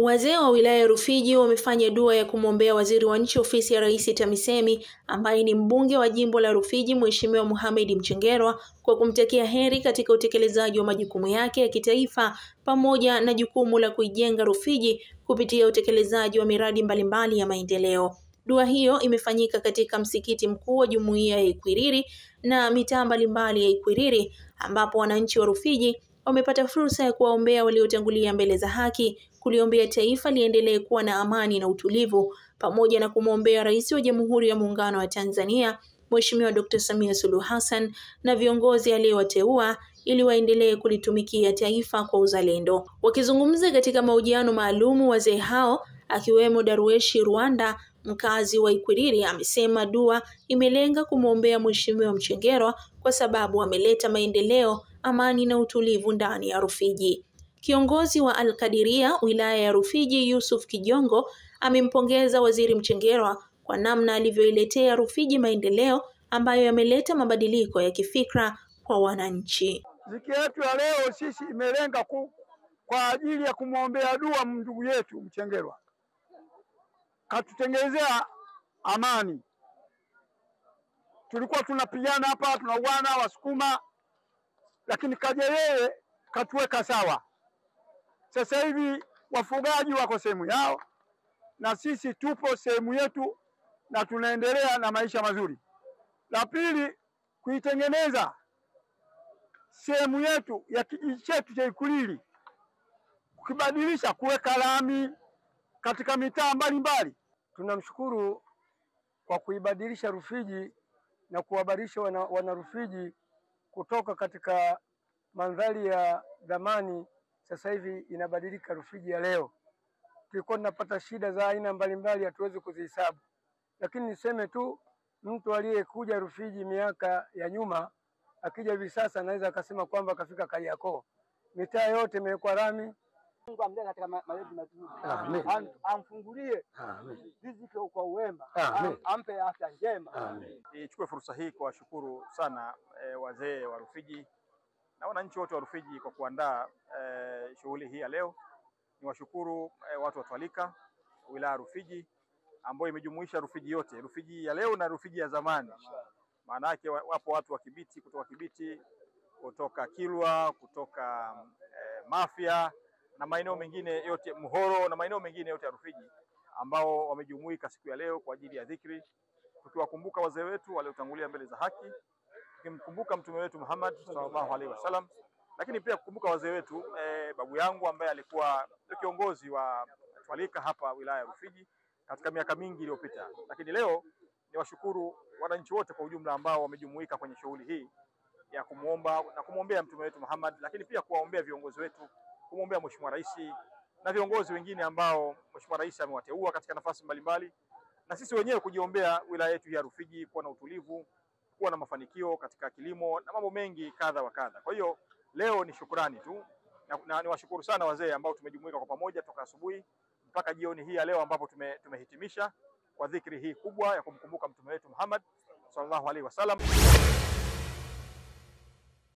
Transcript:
Wazee wa wilaya ya Rufiji wamefanya dua ya kumwombea waziri wa nchi ofisi ya Rais TAMISEMI ambaye ni mbunge wa jimbo la Rufiji Mheshimiwa Mohamed Mchengerwa kwa kumtakia heri katika utekelezaji wa majukumu yake ya kitaifa pamoja na jukumu la kuijenga Rufiji kupitia utekelezaji wa miradi mbalimbali ya maendeleo. Dua hiyo imefanyika katika msikiti mkuu wa Jumuiya ya Ikwiriri na mitaa mbalimbali ya Ikwiriri ambapo wananchi wa Rufiji wamepata fursa ya kuwaombea waliotangulia mbele za haki, kuliombea taifa liendelee kuwa na amani na utulivu, pamoja na kumwombea Rais wa Jamhuri ya Muungano wa Tanzania Mheshimiwa Dr. Samia Suluhu Hassan na viongozi aliyowateua ili waendelee kulitumikia taifa kwa uzalendo. Wakizungumza katika mahojiano maalumu, wazee hao akiwemo Darweshi Rwanda, mkazi wa Ikwiriri, amesema dua imelenga kumwombea Mheshimiwa Mchengerwa kwa sababu ameleta maendeleo, amani na utulivu ndani ya Rufiji. Kiongozi wa Al-Kadiria wilaya ya Rufiji Yusuf Kijongo amempongeza Waziri Mchengerwa kwa namna alivyoiletea Rufiji maendeleo ambayo yameleta mabadiliko ya kifikra kwa wananchi. Ziki yetu ya leo sisi imelenga kwa ajili ya kumwombea dua ndugu yetu Mchengerwa. Katutengenezea amani. Tulikuwa tunapigana hapa, tunauana Wasukuma, lakini kaja yeye katuweka sawa. Sasa hivi wafugaji wako sehemu yao na sisi tupo sehemu yetu na tunaendelea na maisha mazuri. La pili, kuitengeneza sehemu yetu ya kijiji chetu cha Ikwiriri, kukibadilisha kuweka lami katika mitaa mbalimbali. Tunamshukuru kwa kuibadilisha Rufiji na kuwabarisha wana Rufiji kutoka katika mandhari ya zamani. Sasa hivi inabadilika Rufiji ya leo. Tulikuwa tunapata shida za aina mbalimbali hatuwezi kuzihesabu. Lakini niseme tu mtu aliyekuja Rufiji miaka ya nyuma akija hivi sasa anaweza akasema kwamba kafika Kariakoo. Mitaa yote imewekwa lami. Mungu amjalie katika malezi mazuri. Amfungulie riziki kwa uwema. Ampe afya njema. Nichukue fursa hii kuwashukuru sana wazee wa Rufiji na wananchi wote wa Rufiji kwa kuandaa shughuli hii ya leo. Niwashukuru watu wa Twalika wilaya Rufiji ambao imejumuisha Rufiji yote, Rufiji ya leo na Rufiji ya zamani. Maana yake wapo watu wa Kibiti, kutoka Kilwa, kutoka Mafia na maeneo mengine yote, Muhoro na maeneo mengine yote ya Rufiji ambao wamejumuika siku ya leo kwa ajili ya dhikri, tukiwakumbuka wazee wetu waliotangulia mbele za haki, tukimkumbuka mtume wetu Muhammad sallallahu alaihi wasallam, lakini pia kukumbuka wazee wetu, babu yangu ambaye alikuwa kiongozi wa Twalika hapa wilaya ya Rufiji katika miaka mingi iliyopita. Lakini leo niwashukuru wananchi wote kwa ujumla ambao wamejumuika kwenye shughuli hii ya kumuomba na kumwombea mtume wetu Muhammad, lakini pia kuwaombea viongozi wetu, kumwombea Mheshimiwa Rais na viongozi wengine ambao Mheshimiwa Rais amewateua katika nafasi mbalimbali, na sisi wenyewe kujiombea wilaya yetu ya Rufiji kuwa na utulivu, kuwa na mafanikio katika kilimo na mambo mengi kadha wa kadha. Kwa hiyo leo ni shukrani tu na niwashukuru sana wazee ambao tumejumuika kwa pamoja toka asubuhi mpaka jioni hii ya leo ambapo tumehitimisha kwa dhikri hii kubwa ya kumkumbuka mtume wetu Muhammad sallallahu alaihi wasallam.